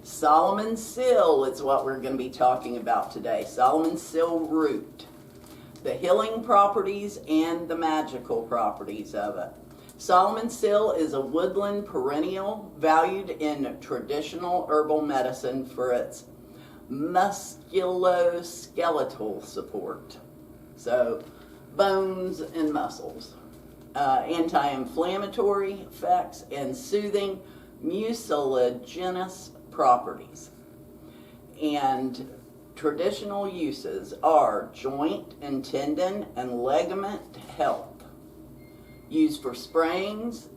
Solomon Seal is what we're going to be talking about today. Solomon Seal root. The healing properties and the magical properties of it. Solomon Seal is a woodland perennial valued in traditional herbal medicine for its musculoskeletal support. So, bones and muscles. Anti-inflammatory effects and soothing mucilaginous properties. And traditional uses are joint and tendon and ligament health. Used for sprains,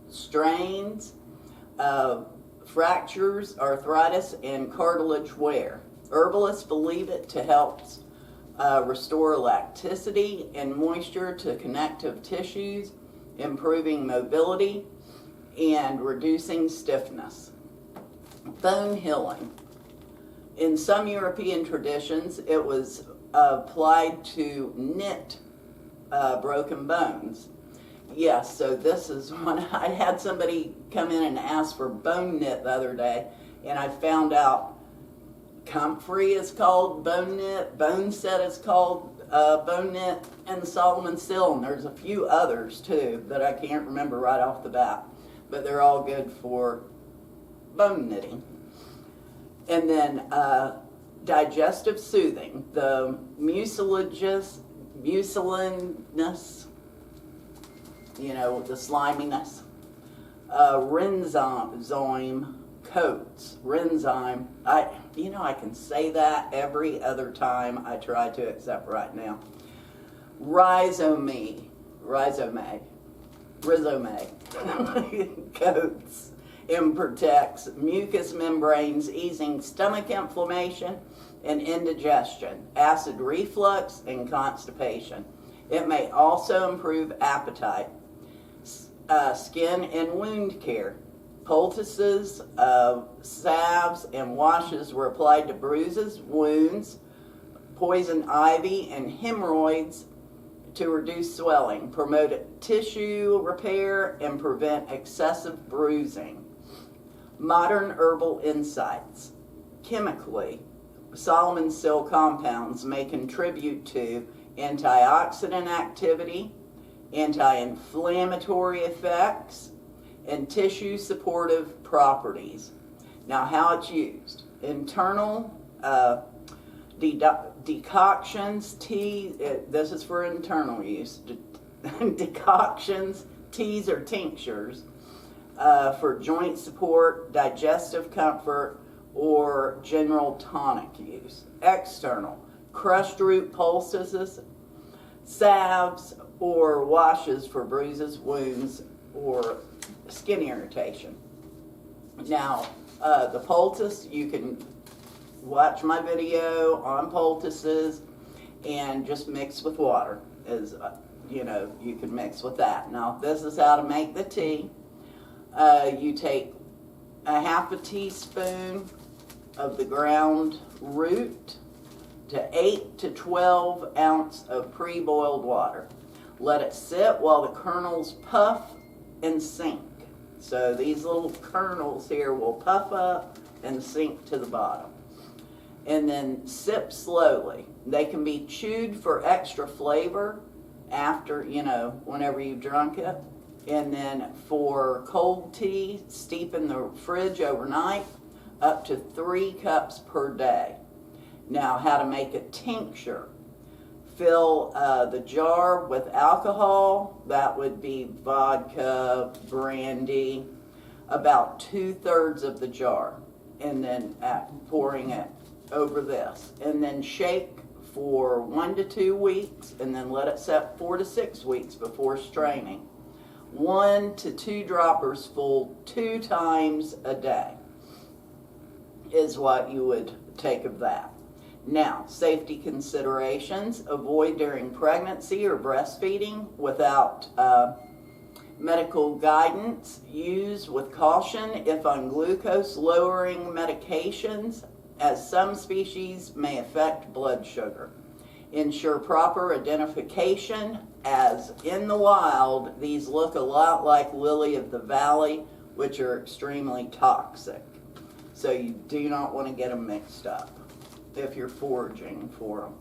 strains, fractures, arthritis, and cartilage wear. Herbalists believe it to help restore elasticity and moisture to connective tissues, improving mobility and reducing stiffness. Bone healing. In some European traditions, it was applied to knit broken bones. Yes, so this is when I had somebody come in and ask for bone knit the other day, and I found out comfrey is called bone knit, bone set is called bone knit, and Solomon Seal, and there's a few others too that I can't remember right off the bat, but they're all good for bone knitting. And then digestive soothing, the mucilaginous, the sliminess. Renzyme coats. Renzyme. I can say that every other time I try to, except right now. Rhizome coats and protects mucous membranes, easing stomach inflammation and indigestion, acid reflux, and constipation. It may also improve appetite. Skin and wound care. Poultices, salves, and washes were applied to bruises, wounds, poison ivy, and hemorrhoids to reduce swelling, promote tissue repair, and prevent excessive bruising. Modern herbal insights. Chemically, Solomon Seal compounds may contribute to antioxidant activity, anti-inflammatory effects, and tissue supportive properties. Now, how it's used. Internal decoctions, tea, this is for internal use. Decoctions, teas or tinctures for joint support, digestive comfort, or general tonic use. External, crushed root poultices, salves, or washes for bruises, wounds, or skin irritation. Now, the poultice, you can watch my video on poultices and just mix with water. You can mix with that. Now, this is how to make the tea. You take a half a teaspoon of the ground root to 8 to 12 ounces of pre-boiled water. Let it sit while the kernels puff and sink. So these little kernels here will puff up and sink to the bottom. And then sip slowly. They can be chewed for extra flavor after, whenever you've drunk it. And then for cold tea, steep in the fridge overnight, up to 3 cups per day. Now, how to make a tincture. Fill the jar with alcohol. That would be vodka, brandy, about 2/3 of the jar. And then pouring it over this. And then shake for 1 to 2 weeks, and then let it set 4 to 6 weeks before straining. 1 to 2 droppers full 2 times a day is what you would take of that. Now, safety considerations. Avoid during pregnancy or breastfeeding without medical guidance. Use with caution if on glucose-lowering medications, as some species may affect blood sugar. Ensure proper identification, as in the wild, these look a lot like lily of the valley, which are extremely toxic. So you do not want to get them mixed up if you're foraging for them.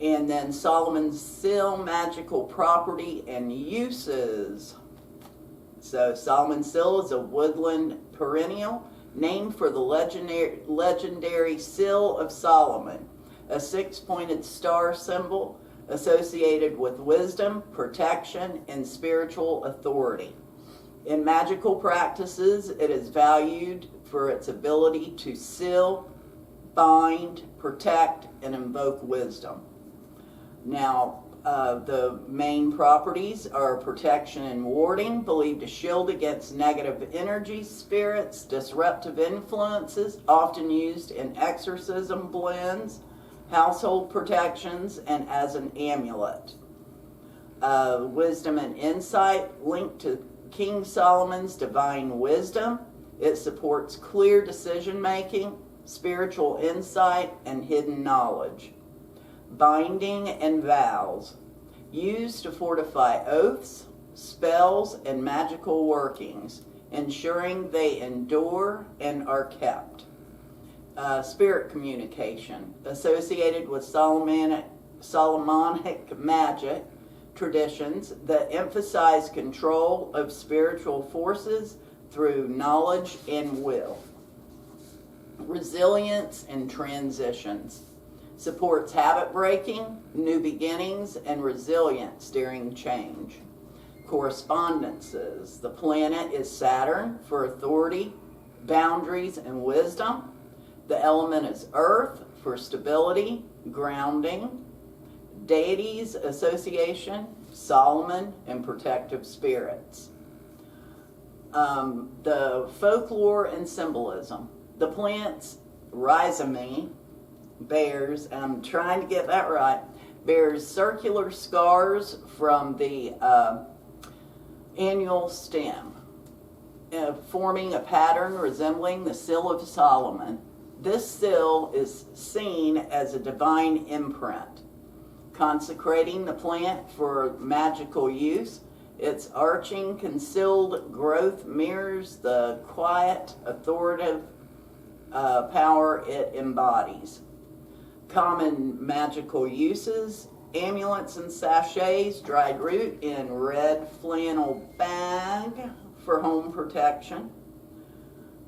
And then Solomon's Sill, magical property and uses. So Solomon's Sill is a woodland perennial named for the legendary Sill of Solomon, a six-pointed star symbol associated with wisdom, protection, and spiritual authority. In magical practices, it is valued for its ability to seal, bind, protect, and invoke wisdom. Now, the main properties are protection and warding, believed to shield against negative energy, spirits, disruptive influences, often used in exorcism blends, household protections, and as an amulet. Wisdom and insight, linked to King Solomon's divine wisdom. It supports clear decision making, spiritual insight, and hidden knowledge. Binding and vows, used to fortify oaths, spells, and magical workings, ensuring they endure and are kept. Spirit communication, associated with Solomonic magic traditions that emphasize control of spiritual forces through knowledge and will. Resilience and transitions, supports habit breaking, new beginnings, and resilience during change. Correspondences, the planet is Saturn for authority, boundaries, and wisdom. The element is Earth for stability, grounding. Deities association, Solomon, and protective spirits. The folklore and symbolism. The plant's rhizome bears, and I'm trying to get that right, bears circular scars from the annual stem, forming a pattern resembling the Sill of Solomon. This sill is seen as a divine imprint, consecrating the plant for magical use. Its arching, concealed growth mirrors the quiet, authoritative power it embodies. Common magical uses: amulets and sachets, dried root in red flannel bag for home protection,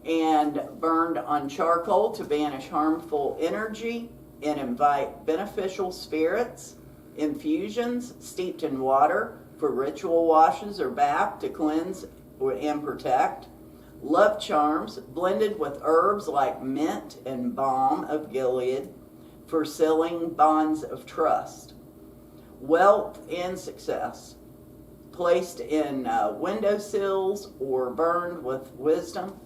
and burned on charcoal to banish harmful energy and invite beneficial spirits. Infusions steeped in water for ritual washes or bath to cleanse and protect. Love charms blended with herbs like mint and balm of Gilead for sealing bonds of trust. Wealth and success, placed in windowsills or burned with wisdom.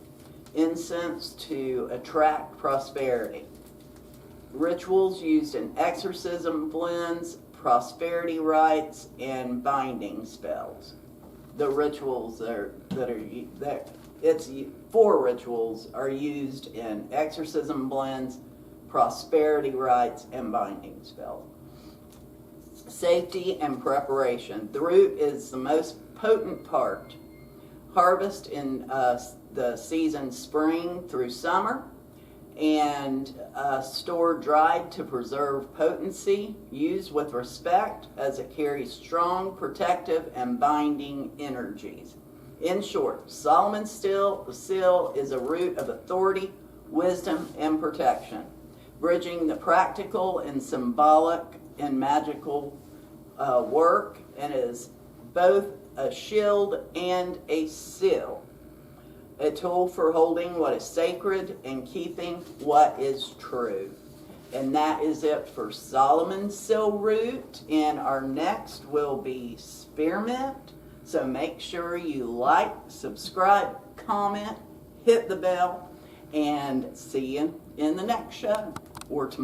Incense to attract prosperity. Rituals used in exorcism blends, prosperity rites, and binding spells. The rituals four rituals are used in exorcism blends, prosperity rites, and binding spells. Safety and preparation. The root is the most potent part. Harvest in the season spring through summer, and store dried to preserve potency. Used with respect as it carries strong protective and binding energies. In short, Solomon's Sill is a root of authority, wisdom, and protection, bridging the practical and symbolic and magical work, and is both a shield and a seal, a tool for holding what is sacred and keeping what is true. And that is it for Solomon's Sill root. And our next will be spearmint. So make sure you like, subscribe, comment, hit the bell, and see you in the next show or tomorrow.